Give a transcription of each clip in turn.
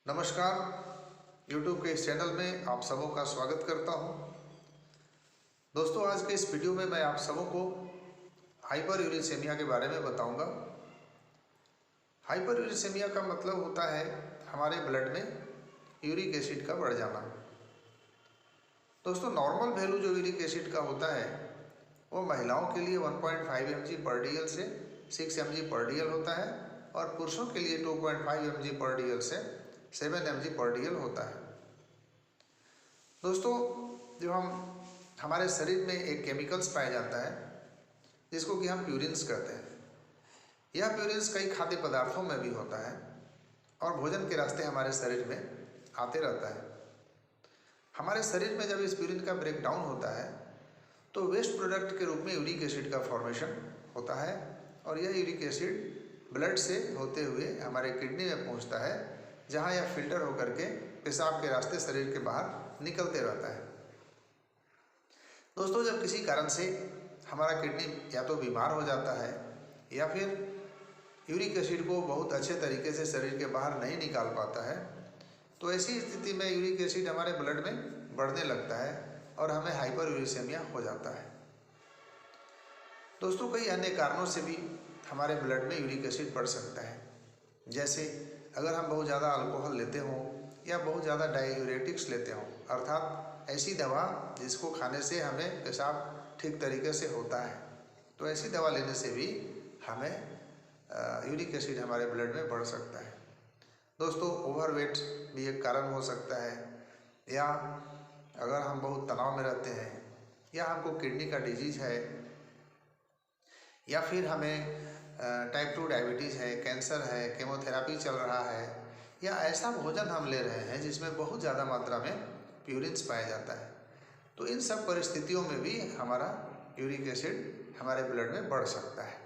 नमस्कार। YouTube के इस चैनल में आप सबों का स्वागत करता हूं। दोस्तों, आज के इस वीडियो में मैं आप सबों को हाइपर यूरिसेमिया के बारे में बताऊंगा। हाइपर यूरिसेमिया का मतलब होता है हमारे ब्लड में यूरिक एसिड का बढ़ जाना। दोस्तों, नॉर्मल वैल्यू जो यूरिक एसिड का होता है वो महिलाओं के लिए 1.5 mg पर DL से 6 mg पर DL होता है और पुरुषों के लिए 2.5 mg पर DL से 7 mg पर DL होता है। दोस्तों, जो हमारे शरीर में एक केमिकल्स पाया जाता है जिसको कि हम प्यूरिन्स कहते हैं। यह प्यूरिन्स कई खाद्य पदार्थों में भी होता है और भोजन के रास्ते हमारे शरीर में आते रहता है। हमारे शरीर में जब इस प्यूरिन का ब्रेक डाउन होता है तो वेस्ट प्रोडक्ट के रूप में यूरिक एसिड का फॉर्मेशन होता है और यह यूरिक एसिड ब्लड से होते हुए हमारे किडनी में पहुंचता है, जहां यह फिल्टर होकर के पेशाब के रास्ते शरीर के बाहर निकलते रहता है। दोस्तों, जब किसी कारण से हमारा किडनी या तो बीमार हो जाता है या फिर यूरिक एसिड को बहुत अच्छे तरीके से शरीर के बाहर नहीं निकाल पाता है, तो ऐसी स्थिति में यूरिक एसिड हमारे ब्लड में बढ़ने लगता है और हमें हाइपर यूरिसेमिया हो जाता है। दोस्तों, कई अन्य कारणों से भी हमारे ब्लड में यूरिक एसिड बढ़ सकता है, जैसे अगर हम बहुत ज़्यादा अल्कोहल लेते हों या बहुत ज़्यादा डाययूरेटिक्स लेते हों, अर्थात ऐसी दवा जिसको खाने से हमें पेशाब ठीक तरीके से होता है, तो ऐसी दवा लेने से भी हमें यूरिक एसिड हमारे ब्लड में बढ़ सकता है। दोस्तों, ओवरवेट भी एक कारण हो सकता है, या अगर हम बहुत तनाव में रहते हैं या हमको किडनी का डिजीज है या फिर हमें टाइप 2 डायबिटीज़ है, कैंसर है, केमोथेरापी चल रहा है, या ऐसा भोजन हम ले रहे हैं जिसमें बहुत ज़्यादा मात्रा में प्यूरिन्स पाया जाता है, तो इन सब परिस्थितियों में भी हमारा यूरिक एसिड हमारे ब्लड में बढ़ सकता है।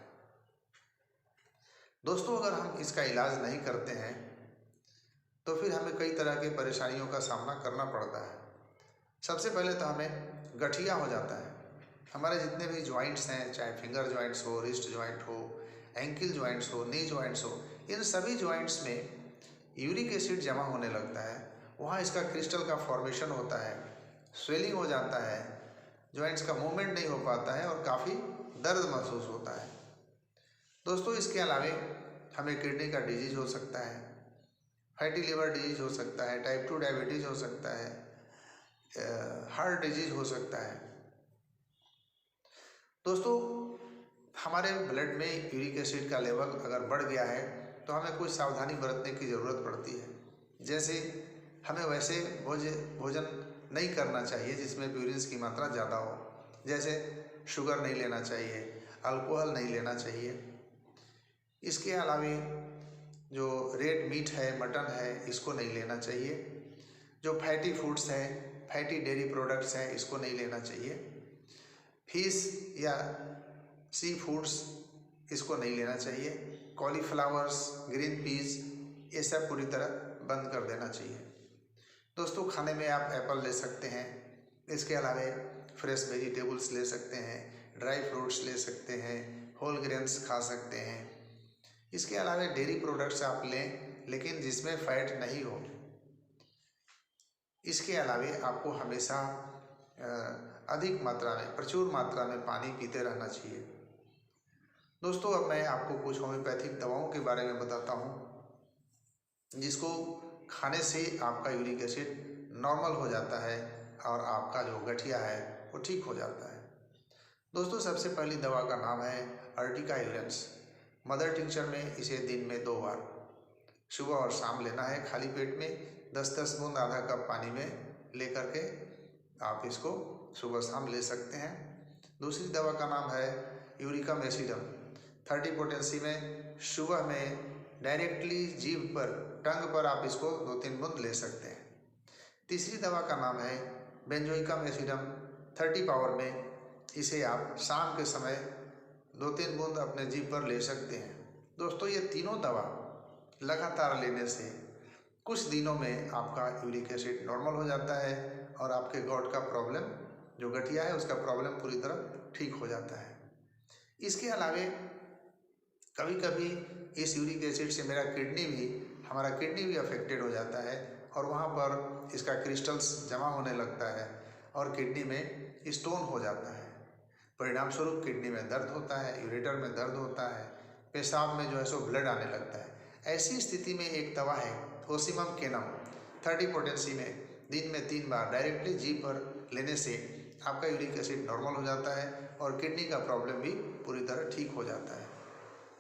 दोस्तों, अगर हम इसका इलाज नहीं करते हैं तो फिर हमें कई तरह के परेशानियों का सामना करना पड़ता है। सबसे पहले तो हमें गठिया हो जाता है। हमारे जितने भी जॉइंट्स हैं, चाहे फिंगर जॉइंट्स हो, रिस्ट जॉइंट हो, एंकिल जॉइंट्स हो, नी जॉइंट्स हो, इन सभी जॉइंट्स में यूरिक एसिड जमा होने लगता है। वहाँ इसका क्रिस्टल का फॉर्मेशन होता है, स्वेलिंग हो जाता है, जॉइंट्स का मूवमेंट नहीं हो पाता है और काफ़ी दर्द महसूस होता है। दोस्तों, इसके अलावे हमें किडनी का डिजीज हो सकता है, फैटी लिवर डिजीज हो सकता है, टाइप 2 डायबिटीज़ हो सकता है, हार्ट डिजीज हो सकता है। दोस्तों, हमारे ब्लड में यूरिक एसिड का लेवल अगर बढ़ गया है तो हमें कुछ सावधानी बरतने की ज़रूरत पड़ती है। जैसे हमें वैसे भोजन नहीं करना चाहिए जिसमें प्यूरिन्स की मात्रा ज़्यादा हो, जैसे शुगर नहीं लेना चाहिए, अल्कोहल नहीं लेना चाहिए। इसके अलावे जो रेड मीट है, मटन है, इसको नहीं लेना चाहिए। जो फैटी फूड्स हैं, फैटी डेयरी प्रोडक्ट्स हैं, इसको नहीं लेना चाहिए। फिश या सी फूड्स, इसको नहीं लेना चाहिए। कॉलीफ्लावर्स, ग्रीन पीस, ये सब पूरी तरह बंद कर देना चाहिए। दोस्तों, खाने में आप एप्पल ले सकते हैं, इसके अलावे फ्रेश वेजिटेबल्स ले सकते हैं, ड्राई फ्रूट्स ले सकते हैं, होल ग्रेन्स खा सकते हैं। इसके अलावे डेयरी प्रोडक्ट्स आप लें लेकिन जिसमें फैट नहीं हो। इसके अलावे आपको हमेशा अधिक मात्रा में, प्रचुर मात्रा में पानी पीते रहना चाहिए। दोस्तों, अब मैं आपको कुछ होम्योपैथिक दवाओं के बारे में बताता हूँ जिसको खाने से आपका यूरिक एसिड नॉर्मल हो जाता है और आपका जो गठिया है वो ठीक हो जाता है। दोस्तों, सबसे पहली दवा का नाम है अर्टिका यूरेंस। मदर टिंचर में इसे दिन में 2 बार सुबह और शाम लेना है, खाली पेट में 10-10 बूंद आधा कप पानी में ले करके आप इसको सुबह शाम ले सकते हैं। दूसरी दवा का नाम है यूरिकम एसिडम। 30 पोटेंसी में सुबह में डायरेक्टली जीभ पर, टंग पर आप इसको 2-3 बूंद ले सकते हैं। तीसरी दवा का नाम है बेंजोइकम एसिडम। 30 पावर में इसे आप शाम के समय 2-3 बूंद अपने जीभ पर ले सकते हैं। दोस्तों, ये तीनों दवा लगातार लेने से कुछ दिनों में आपका यूरिक एसिड नॉर्मल हो जाता है और आपके गॉट का प्रॉब्लम, जो गठिया है, उसका प्रॉब्लम पूरी तरह ठीक हो जाता है। इसके अलावे कभी कभी इस यूरिक एसिड से मेरा किडनी भी हमारा किडनी भी अफेक्टेड हो जाता है और वहाँ पर इसका क्रिस्टल्स जमा होने लगता है और किडनी में स्टोन हो जाता है। परिणाम स्वरूप किडनी में दर्द होता है, यूरेटर में दर्द होता है, पेशाब में जो है सो ब्लड आने लगता है। ऐसी स्थिति में एक दवा है ओसिमम केनम 30 पोटेंसी में दिन में 3 बार डायरेक्टली जी पर लेने से आपका यूरिक एसिड नॉर्मल हो जाता है और किडनी का प्रॉब्लम भी पूरी तरह ठीक हो जाता है।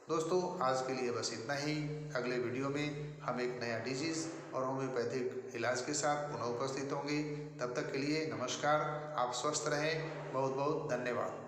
दोस्तों आज के लिए बस इतना ही। अगले वीडियो में हम एक नया डिजीज़ और होम्योपैथिक इलाज के साथ पुनः उपस्थित होंगे। तब तक के लिए नमस्कार। आप स्वस्थ रहें। बहुत बहुत धन्यवाद।